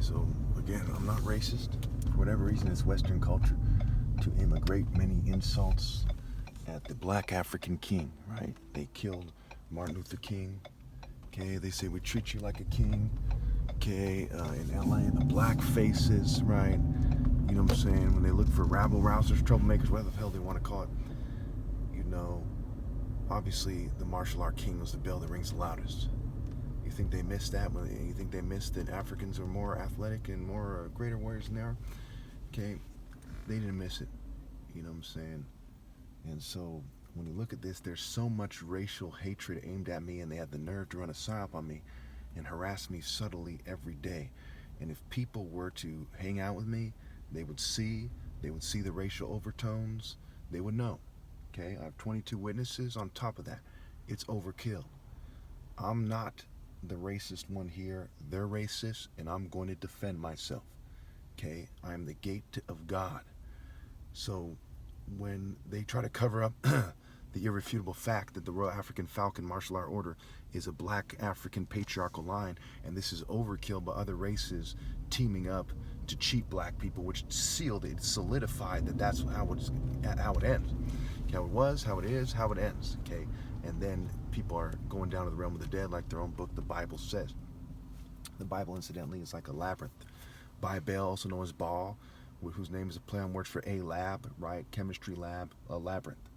So again, I'm not racist. For whatever reason, it's Western culture to aim a great many insults at the black African king, right? They killed Martin Luther King. Okay, they say we treat you like a king. Okay, in LA, the black faces, right? You know what I'm saying? When they look for rabble rousers, troublemakers, whatever the hell they want to call it. You know, obviously the martial art king was the bell that rings the loudest. You think they missed that? You think they missed that Africans are more athletic and more greater warriors than they are? Okay, they didn't miss it. You know what I'm saying? And so when you look at this, there's so much racial hatred aimed at me, and they had the nerve to run a psyop on me and harass me subtly every day. And if people were to hang out with me, they would see the racial overtones, they would know. Okay, I have 22 witnesses on top of that. It's overkill. I'm not the racist one here. They're racist, and I'm going to defend myself. Okay, I'm the gate of God. So when they try to cover up the irrefutable fact that the Royal African Falcon Martial Art Order is a black African patriarchal line, and this is overkill by other races teaming up to cheat black people, which solidified that that's how it ends. Okay, how it was, how it is, how it ends. Okay, and then people are going down to the realm of the dead, like their own book, the Bible, says. The Bible, incidentally, is like a labyrinth. Bible, also known as Baal, whose name is a play on words for a lab, right? Chemistry lab, a labyrinth.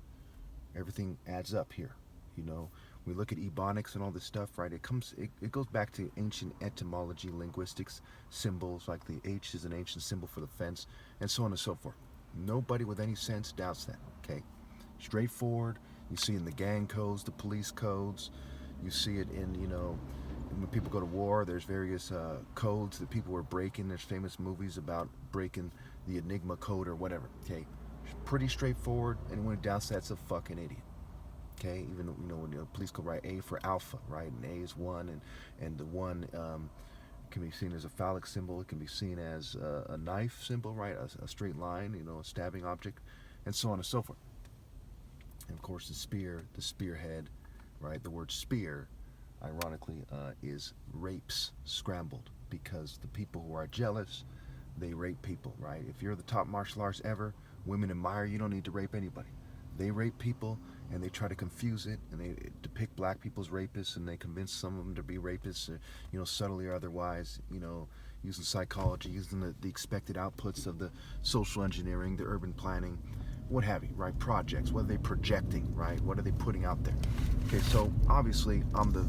Everything adds up here. You know, we look at ebonics and all this stuff, right? It goes back to ancient etymology, linguistics, symbols, like the H is an ancient symbol for the fence, and so on and so forth. Nobody with any sense doubts that, okay? Straightforward. You see in the gang codes, the police codes. You see it in, you know, when people go to war, there's various codes that people were breaking. There's famous movies about breaking the Enigma code or whatever, okay? Pretty straightforward. Anyone who doubts that's a fucking idiot. Okay, even you know when the police code write A for alpha, right? And A is 1, and the 1 can be seen as a phallic symbol. It can be seen as a knife symbol, right? A straight line, you know, a stabbing object, and so on and so forth. And of course, the spear, the spearhead, right? The word spear, ironically, is rapes scrambled, because the people who are jealous, they rape people, right? If you're the top martial arts ever, women admire you. Don't need to rape anybody. They rape people, and they try to confuse it, and they depict black people as rapists, and they convince some of them to be rapists, you know, subtly or otherwise, you know, using psychology, using the expected outputs of the social engineering, the urban planning, what have you, right? Projects. What are they projecting, right? What are they putting out there? Okay, so obviously I'm the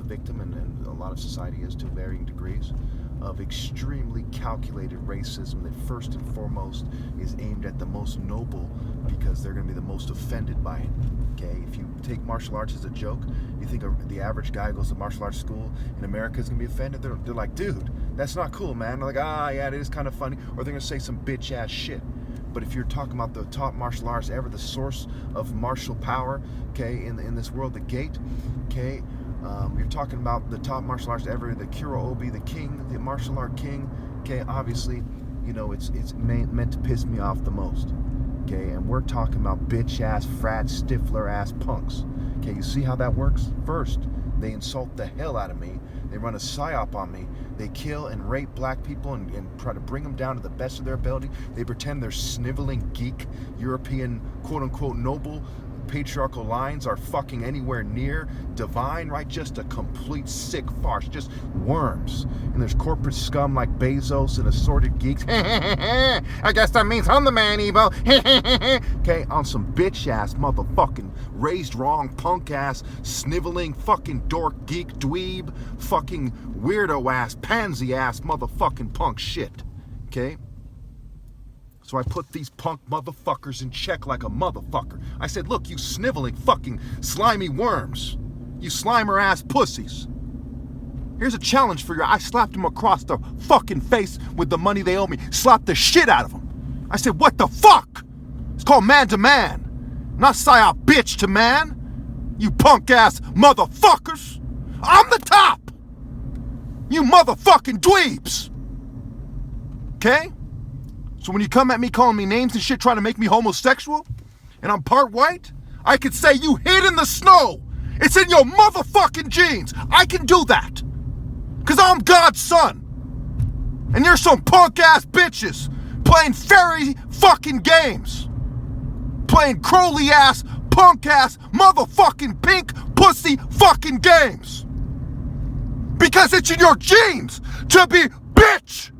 victim, and a lot of society is to varying degrees, of extremely calculated racism that first and foremost is aimed at the most noble, because they're going to be the most offended by it. Okay, if you take martial arts as a joke, you think the average guy who goes to martial arts school in America is going to be offended? They're like, dude, that's not cool, man. They're like, yeah, it is kind of funny. Or they're going to say some bitch ass shit. But if you're talking about the top martial arts ever, the source of martial power, okay, in this world, the gate, okay, you're talking about the top martial arts ever, the Kuro Obi, the king, the martial art king, okay, obviously, you know, it's meant to piss me off the most, okay, and we're talking about bitch-ass, frat, stifler-ass punks, okay, you see how that works? First, they insult the hell out of me, they run a psyop on me, they kill and rape black people and try to bring them down to the best of their ability, they pretend they're sniveling geek, European, quote-unquote, noble, patriarchal lines are fucking anywhere near divine, right? Just a complete sick farce, just worms. And there's corporate scum like Bezos and assorted geeks. I guess that means I'm the man, Evo. Okay, on some bitch ass motherfucking raised wrong punk ass sniveling fucking dork geek dweeb fucking weirdo ass pansy ass motherfucking punk shit. Okay? So I put these punk motherfuckers in check like a motherfucker. I said, look, you sniveling fucking slimy worms. You slimer ass pussies. Here's a challenge for you. I slapped them across the fucking face with the money they owe me. Slapped the shit out of them. I said, what the fuck? It's called man to man. Not psyop bitch to man. You punk ass motherfuckers. I'm the top. You motherfucking dweebs. Okay? So when you come at me calling me names and shit, trying to make me homosexual, and I'm part white, I could say you hid in the snow. It's in your motherfucking genes. I can do that. Because I'm God's son. And you're some punk-ass bitches playing fairy fucking games. Playing Crowley-ass, punk-ass, motherfucking pink pussy fucking games. Because it's in your genes to be bitch.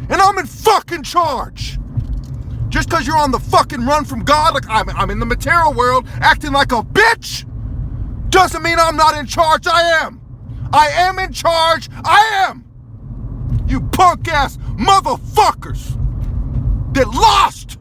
And I'm in fucking charge. Just because you're on the fucking run from God, like I'm in the material world acting like a bitch, doesn't mean I'm not in charge. I am. I am in charge. I am. You punk ass motherfuckers that lost